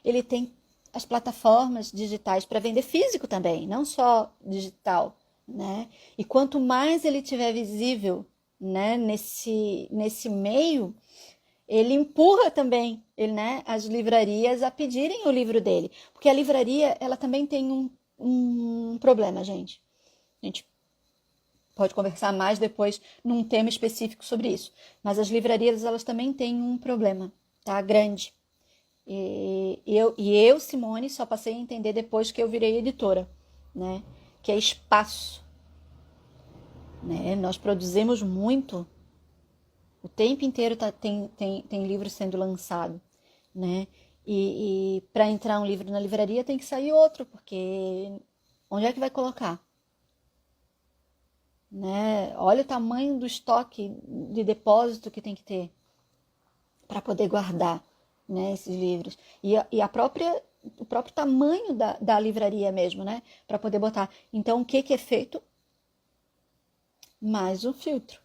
ele tem as plataformas digitais para vender físico também, não só digital, né? E quanto mais ele tiver visível, né, nesse meio, ele empurra também, né, as livrarias a pedirem o livro dele, porque a livraria ela também tem um problema, gente. A gente pode conversar mais depois num tema específico sobre isso, mas as livrarias elas também têm um problema, tá? Grande. E eu, Simone, só passei a entender depois que eu virei editora, né? Que é espaço, né? Nós produzimos muito, o tempo inteiro tem livro sendo lançado, né? E para entrar um livro na livraria tem que sair outro, porque onde é que vai colocar? Né? Olha o tamanho do estoque de depósito que tem que ter para poder guardar, né, esses livros. E o próprio tamanho da livraria mesmo, né? Para poder botar. Então, o que é feito? Mais um filtro,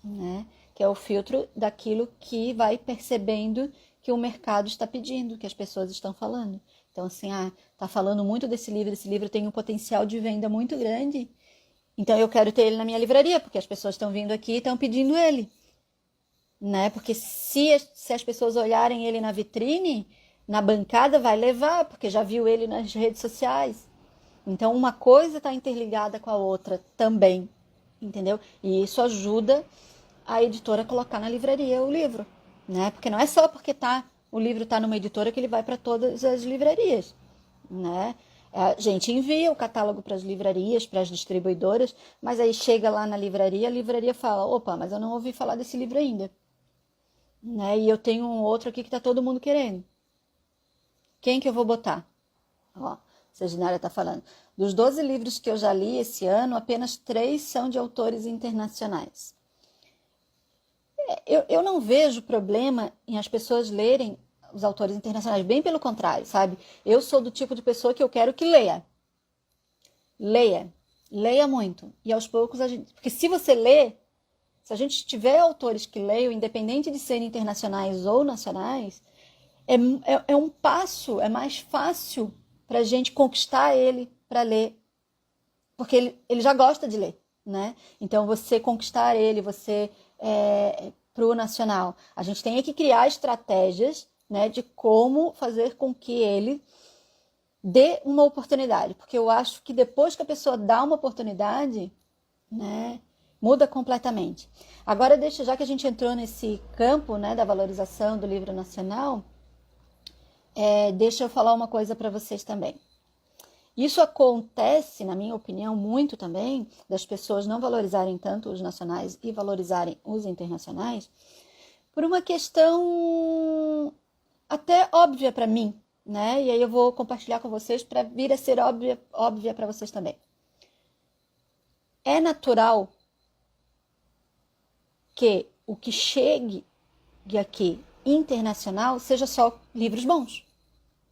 né? Que é o filtro daquilo que vai percebendo que o mercado está pedindo, que as pessoas estão falando. Então, assim, tá falando muito desse livro tem um potencial de venda muito grande, então eu quero ter ele na minha livraria, porque as pessoas estão vindo aqui e estão pedindo ele, né? Porque se as pessoas olharem ele na vitrine, na bancada, vai levar, porque já viu ele nas redes sociais. Então, uma coisa está interligada com a outra também, entendeu? E isso ajuda a editora a colocar na livraria o livro, né? Porque não é só porque o livro está numa editora que ele vai para todas as livrarias, né? A gente envia o catálogo para as livrarias, para as distribuidoras, mas aí chega lá na livraria, a livraria fala: opa, mas eu não ouvi falar desse livro ainda, né? E eu tenho um outro aqui que está todo mundo querendo. Quem que eu vou botar? Ó, a Serginara está falando. Dos 12 livros que eu já li esse ano, apenas 3 são de autores internacionais. Eu não vejo problema em as pessoas lerem os autores internacionais, bem pelo contrário, sabe? Eu sou do tipo de pessoa que eu quero que leia. Leia muito. E aos poucos a gente... Porque se você lê, se a gente tiver autores que leiam, independente de serem internacionais ou nacionais, é um passo, é mais fácil para a gente conquistar ele para ler. Porque ele já gosta de ler, né? Então, você conquistar ele, para o nacional. A gente tem que criar estratégias, né, de como fazer com que ele dê uma oportunidade. Porque eu acho que depois que a pessoa dá uma oportunidade, né, muda completamente. Agora, já que a gente entrou nesse campo, né, da valorização do livro nacional, deixa eu falar uma coisa para vocês também. Isso acontece, na minha opinião, muito também, das pessoas não valorizarem tanto os nacionais e valorizarem os internacionais, por uma questão até óbvia para mim, né? E aí eu vou compartilhar com vocês para vir a ser óbvia para vocês também. É natural que o que chegue aqui internacional seja só livros bons,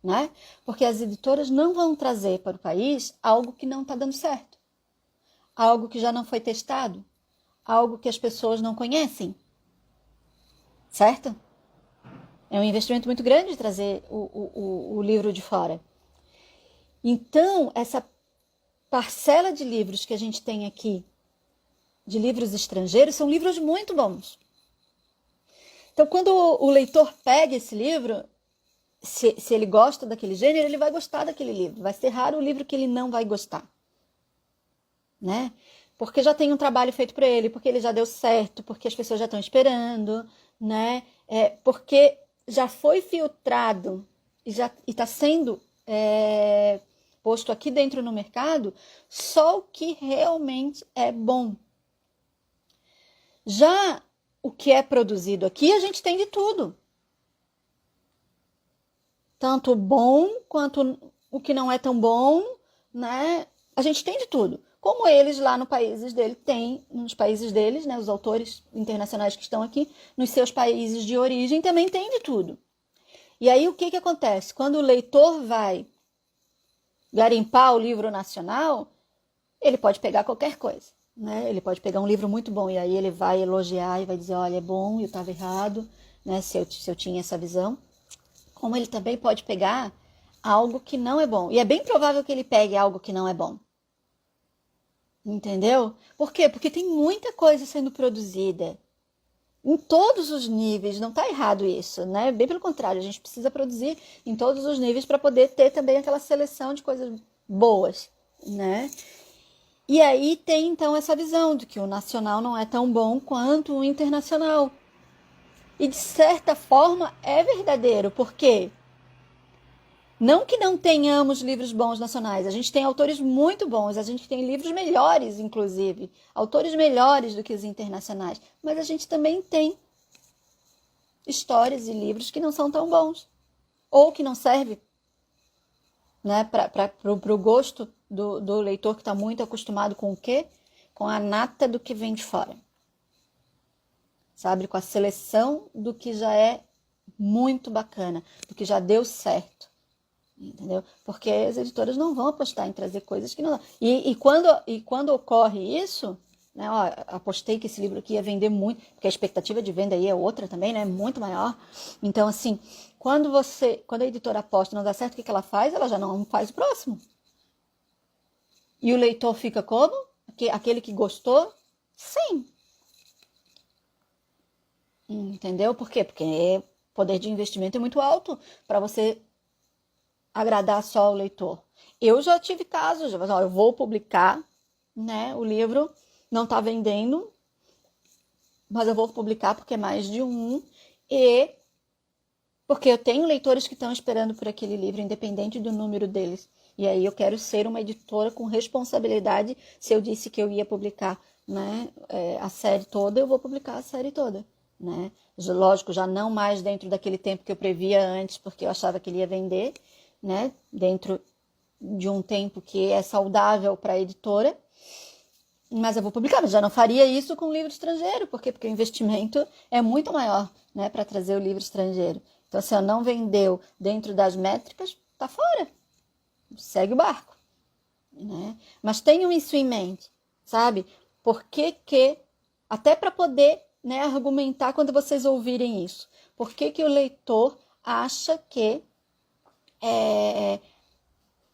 né? Porque as editoras não vão trazer para o país algo que não está dando certo, algo que já não foi testado, algo que as pessoas não conhecem, certo? É um investimento muito grande trazer o livro de fora. Então, essa parcela de livros que a gente tem aqui, de livros estrangeiros, são livros muito bons. Então, quando o leitor pega esse livro, se ele gosta daquele gênero, ele vai gostar daquele livro. Vai ser raro o livro que ele não vai gostar, né? Porque já tem um trabalho feito para ele, porque ele já deu certo, porque as pessoas já estão esperando, né? Porque já foi filtrado e está sendo posto aqui dentro no mercado só o que realmente é bom. Já o que é produzido aqui, a gente tem de tudo. Tanto o bom quanto o que não é tão bom, né? A gente tem de tudo. Como eles lá nos países deles, né? Os autores internacionais que estão aqui, nos seus países de origem, também tem de tudo. E aí o que acontece? Quando o leitor vai garimpar o livro nacional, ele pode pegar qualquer coisa, né? Ele pode pegar um livro muito bom e aí ele vai elogiar e vai dizer, olha, é bom, eu estava errado, né? Se eu tinha essa visão. Como ele também pode pegar algo que não é bom. E é bem provável que ele pegue algo que não é bom. Entendeu? Por quê? Porque tem muita coisa sendo produzida em todos os níveis. Não está errado isso, né? Bem pelo contrário, a gente precisa produzir em todos os níveis para poder ter também aquela seleção de coisas boas, né? E aí tem então essa visão de que o nacional não é tão bom quanto o internacional. E de certa forma é verdadeiro, porque não que não tenhamos livros bons nacionais, a gente tem autores muito bons, a gente tem livros melhores, inclusive, autores melhores do que os internacionais, mas a gente também tem histórias e livros que não são tão bons, ou que não servem, né, para o gosto do leitor que está muito acostumado com o quê? Com a nata do que vem de fora. Sabe? Com a seleção do que já é muito bacana, do que já deu certo. Entendeu? Porque as editoras não vão apostar em trazer coisas que não... E quando ocorre isso, né? Ó, apostei que esse livro aqui ia vender muito, porque a expectativa de venda aí é outra também, né? Muito maior. Então, assim, quando a editora aposta e não dá certo, o que ela faz? Ela já não faz o próximo. E o leitor fica como? Aquele que gostou? Sim. Entendeu? Por quê? Porque o poder de investimento é muito alto para você agradar só o leitor. Eu já tive casos, eu vou publicar, né? O livro não está vendendo, mas eu vou publicar porque é mais de um e porque eu tenho leitores que estão esperando por aquele livro, independente do número deles. E aí eu quero ser uma editora com responsabilidade. Se eu disse que eu ia publicar, né, a série toda, eu vou publicar a série toda. Né? Lógico, já não mais dentro daquele tempo que eu previa antes, porque eu achava que ele ia vender, né? Dentro de um tempo que é saudável para a editora, mas eu vou publicar, mas já não faria isso com livro estrangeiro, por quê? Porque o investimento é muito maior, né, para trazer o livro estrangeiro. Então, se eu não vendeu dentro das métricas, tá fora, segue o barco, né? Mas tenham isso em mente, sabe? Porque até para poder, né, argumentar quando vocês ouvirem isso. Por que o leitor acha que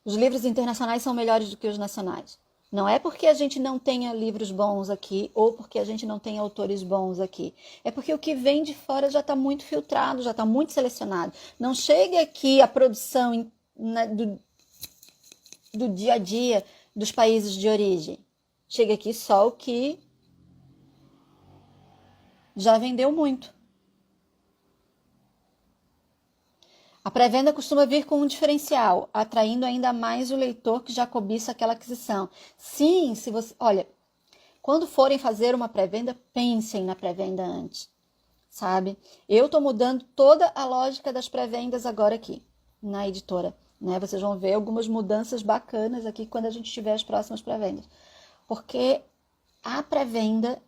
os livros internacionais são melhores do que os nacionais? Não é porque a gente não tenha livros bons aqui ou porque a gente não tenha autores bons aqui. É porque o que vem de fora já está muito filtrado, já está muito selecionado. Não chega aqui a produção do dia a dia dos países de origem. Chega aqui só o que já vendeu muito. A pré-venda costuma vir com um diferencial, atraindo ainda mais o leitor que já cobiça aquela aquisição. Sim, se você... Olha, quando forem fazer uma pré-venda, pensem na pré-venda antes. sabe? Eu tô mudando toda a lógica das pré-vendas agora aqui, na editora, né? Vocês vão ver algumas mudanças bacanas aqui quando a gente tiver as próximas pré-vendas. Porque a pré-venda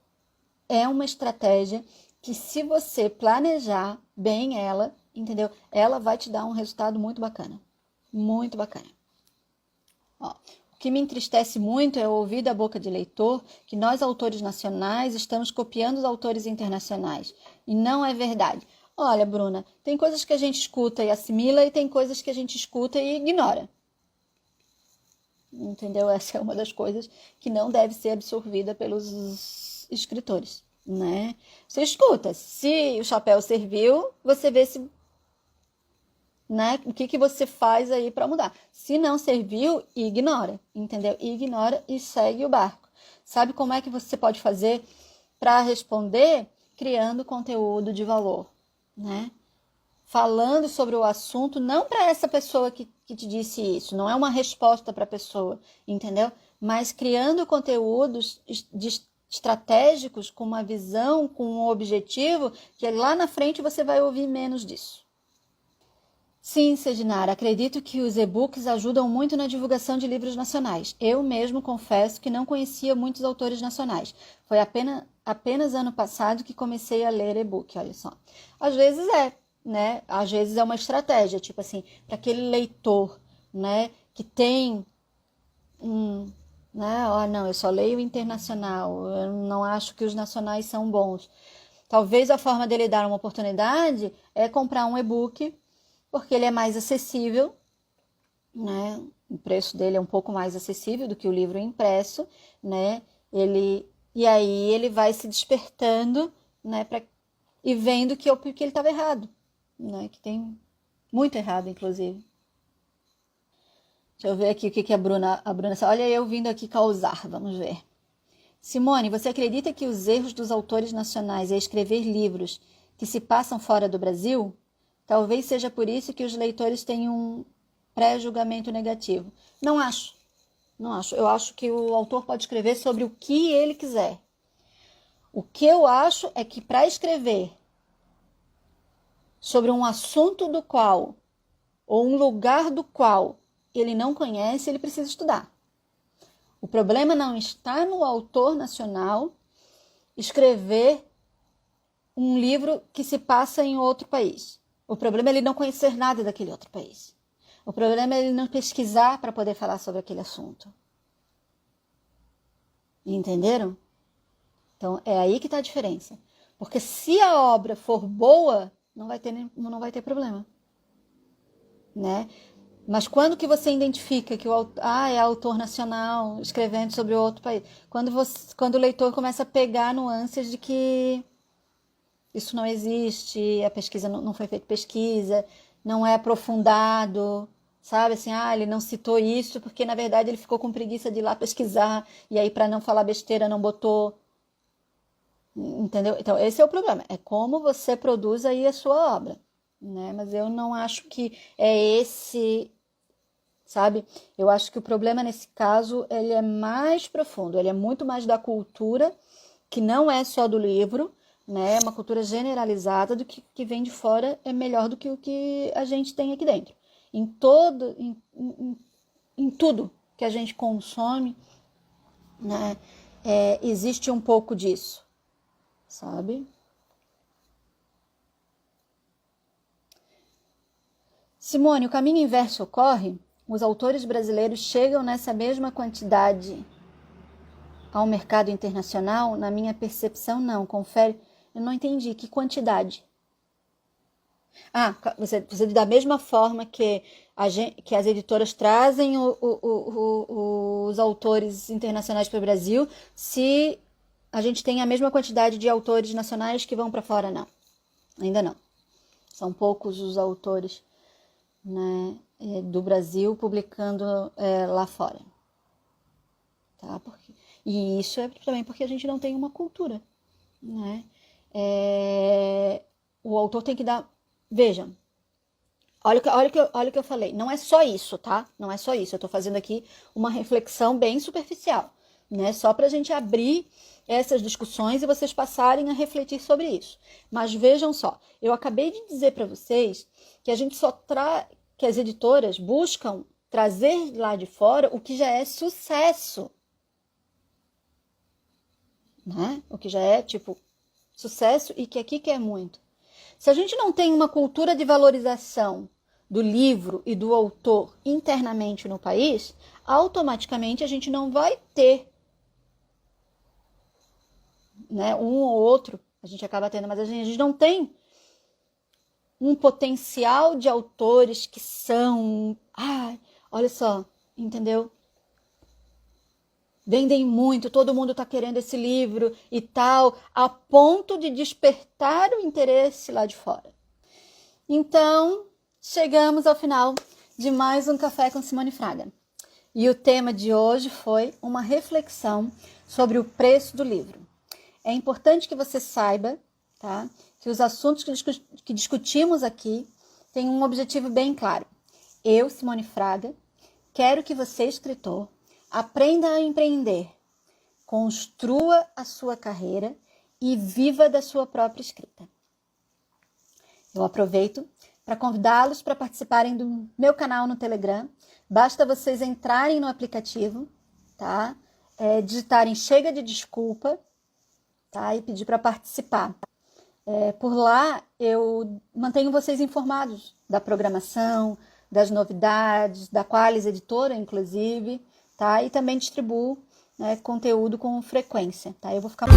é uma estratégia que, se você planejar bem ela, entendeu? Ela vai te dar um resultado muito bacana. Muito bacana. Ó, o que me entristece muito é ouvir da boca de leitor que nós, autores nacionais, estamos copiando os autores internacionais. E não é verdade. Olha, Bruna, tem coisas que a gente escuta e assimila e tem coisas que a gente escuta e ignora. Entendeu? Essa é uma das coisas que não deve ser absorvida pelos escritores, né? Você escuta, se o chapéu serviu, você vê se, né, o que você faz aí para mudar. Se não serviu, ignora, entendeu? Ignora e segue o barco. Sabe como é que você pode fazer para responder? Criando conteúdo de valor, né? Falando sobre o assunto, não para essa pessoa que te disse isso, não é uma resposta para a pessoa, entendeu? Mas criando conteúdos estratégicos, com uma visão, com um objetivo, que lá na frente você vai ouvir menos disso. Sim, Sedinara, acredito que os e-books ajudam muito na divulgação de livros nacionais. Eu mesmo confesso que não conhecia muitos autores nacionais. Foi apenas ano passado que comecei a ler e-book, olha só. Às vezes né? Às vezes é uma estratégia, tipo assim, para aquele leitor, né, que tem né, não, eu só leio internacional, eu não acho que os nacionais são bons. Talvez a forma dele dar uma oportunidade é comprar um e-book, porque ele é mais acessível, né? O preço dele é um pouco mais acessível do que o livro impresso, né? E aí ele vai se despertando, né, e vendo que ele estava errado, né? Que tem muito errado, inclusive. Deixa eu ver aqui o que a Bruna... Olha eu vindo aqui causar, vamos ver. Simone, você acredita que os erros dos autores nacionais é escrever livros que se passam fora do Brasil? Talvez seja por isso que os leitores têm um pré-julgamento negativo. Não acho. Não acho. Eu acho que o autor pode escrever sobre o que ele quiser. O que eu acho é que para escrever sobre um assunto do qual, ou um lugar do qual ele não conhece, ele precisa estudar. O problema não está no autor nacional escrever um livro que se passa em outro país. O problema é ele não conhecer nada daquele outro país. O problema é ele não pesquisar para poder falar sobre aquele assunto. Entenderam? Então, é aí que está a diferença. Porque se a obra for boa, não vai ter problema. Né? Mas quando que você identifica que é autor nacional escrevendo sobre outro país? Quando o leitor começa a pegar nuances de que isso não existe, a pesquisa não foi feita pesquisa, não é aprofundado, sabe? Assim, ele não citou isso porque, na verdade, ele ficou com preguiça de ir lá pesquisar e aí, para não falar besteira, não botou. Entendeu? Então, esse é o problema. É como você produz aí a sua obra, né? Mas eu não acho que é esse, sabe? Eu acho que o problema nesse caso, ele é mais profundo, ele é muito mais da cultura, que não é só do livro, né? É uma cultura generalizada do que vem de fora é melhor do que o que a gente tem aqui dentro. Em tudo que a gente consome, né? Existe um pouco disso, sabe? Simone, o caminho inverso ocorre? Os autores brasileiros chegam nessa mesma quantidade ao mercado internacional? Na minha percepção, não. Confere. Eu não entendi. Que quantidade? Você da mesma forma que as editoras trazem os autores internacionais para o Brasil, se a gente tem a mesma quantidade de autores nacionais que vão para fora, não. Ainda não. São poucos os autores, né, do Brasil publicando lá fora. Tá? E isso é também porque a gente não tem uma cultura, né? O autor tem que dar... Vejam, olha o que eu falei. Não é só isso, tá? Não é só isso. Eu tô fazendo aqui uma reflexão bem superficial, né? Só pra gente abrir essas discussões e vocês passarem a refletir sobre isso. Mas vejam só, eu acabei de dizer para vocês que a gente que as editoras buscam trazer lá de fora o que já é sucesso, né? O que já é, tipo, sucesso e que aqui quer muito. Se a gente não tem uma cultura de valorização do livro e do autor internamente no país, automaticamente a gente não vai ter, né, um ou outro, a gente acaba tendo, mas a gente não tem um potencial de autores que são, olha só, entendeu? Vendem muito, todo mundo está querendo esse livro e tal, a ponto de despertar o interesse lá de fora. Então, chegamos ao final de mais um Café com Simone Fraga. E o tema de hoje foi uma reflexão sobre o preço do livro. É importante que você saiba, tá, que os assuntos que discutimos aqui têm um objetivo bem claro. Eu, Simone Fraga, quero que você, escritor, aprenda a empreender, construa a sua carreira e viva da sua própria escrita. Eu aproveito para convidá-los para participarem do meu canal no Telegram. Basta vocês entrarem no aplicativo, tá? Digitarem Chega de Desculpa, tá? E pedir para participar. Por lá eu mantenho vocês informados da programação, das novidades, da Qualis Editora, inclusive, tá? E também distribuo, né, conteúdo com frequência, tá? Eu vou ficar